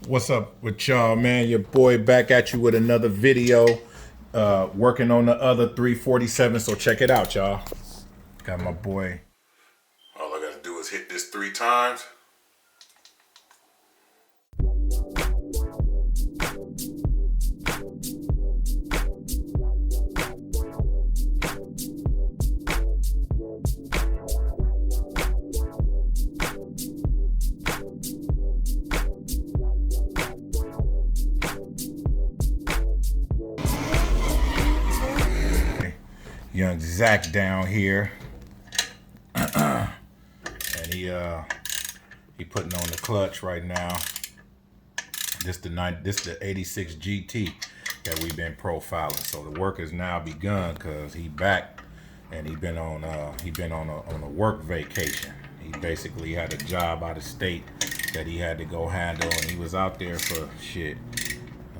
What's up with y'all, man? Your boy back at you with another video. Working on the other 347, so check it out, y'all. Got my boy. All I gotta do is hit this 3 times. Young Zach down here, and he putting on the clutch right now. This the 86 GT that we've been profiling. So the work has now begun because he back and he been on a work vacation. He basically had a job out of state that he had to go handle, and he was out there for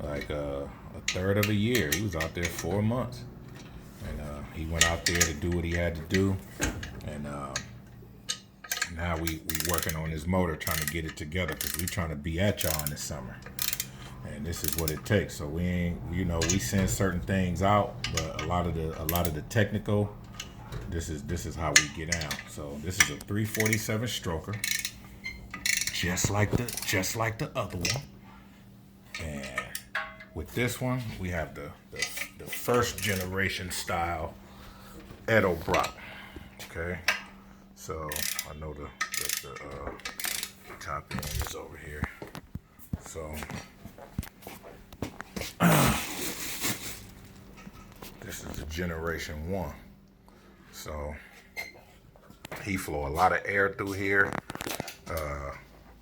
like a third of a year. He was out there 4 months. And he went out there to do what he had to do, and now we working on his motor, trying to get it together because we trying to be at y'all in the summer, and this is what it takes. So we ain't, we send certain things out, but a lot of the technical, this is how we get down. So this is a 347 stroker, just like the other one, and with this one we have the first generation style Edelbrock. Okay, so I know the top end is over here. So this is the generation 1. So he flow a lot of air through here.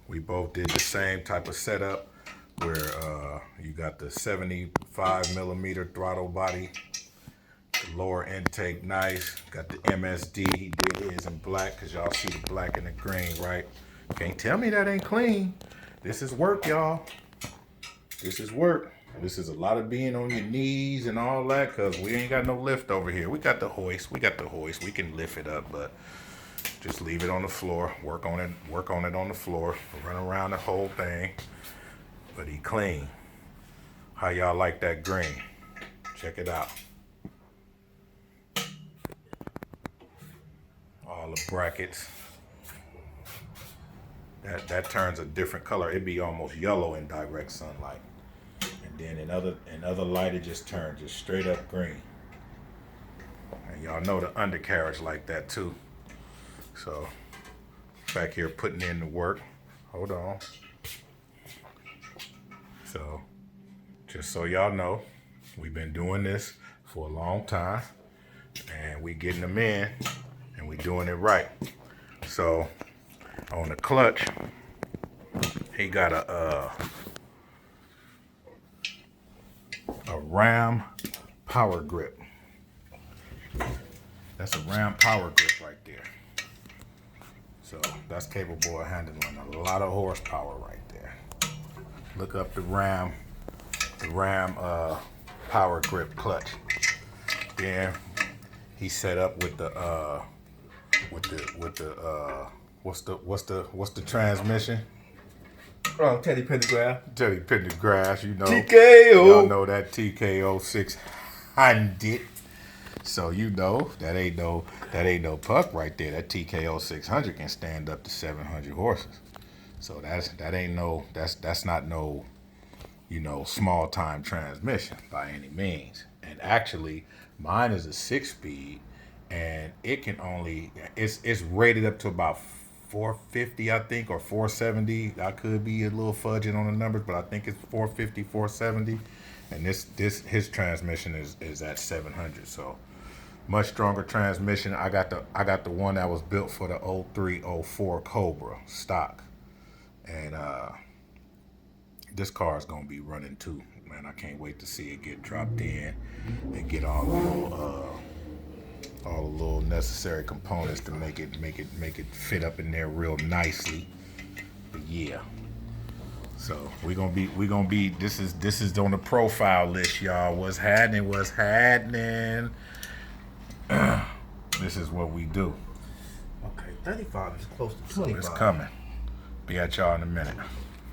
We both did the same type of setup where you got the 75 millimeter throttle body, the lower intake nice, got the MSD. He did his in black because y'all see the black and the green, right? Can't tell me that ain't clean. This is work, y'all. This is work. This is a lot of being on your knees and all that because we ain't got no lift over here. We got the hoist. We can lift it up, but just leave it on the floor. Work on it on the floor. Run around the whole thing. But he clean. How y'all like that green? Check it out. All the brackets. That turns a different color. It'd be almost yellow in direct sunlight. And then in other light, it just turns just straight up green. And y'all know the undercarriage like that too. So back here putting in the work. Hold on. So, just so y'all know, we've been doing this for a long time, and we getting them in, and we doing it right. So, on the clutch, he got a Ram power grip. That's a Ram power grip right there. So, that's capable of handling a lot of horsepower right there. Look up the Ram power grip clutch. Then he set up with the what's the transmission? Oh, Teddy Pendergrass. Teddy Pendergrass, you know. TKO. Y'all know that TKO 600. So you know that ain't no puck right there. That TKO 600 can stand up to 700 horses. So that's not no, small time transmission by any means. And actually, mine is a 6-speed, and it's rated up to about 450, I think, or 470. I could be a little fudging on the numbers, but I think it's 450, 470. And his transmission is at 700. So much stronger transmission. I got the one that was built for the 0304 Cobra stock. And this car is gonna be running too, man. I can't wait to see it get dropped in and get all the little necessary components to make it fit up in there real nicely. But yeah, so we gonna be. This is on the profile list, y'all. What's happening? This is what we do. Okay, 35 is close to So 25. it's coming. Be at y'all in a minute.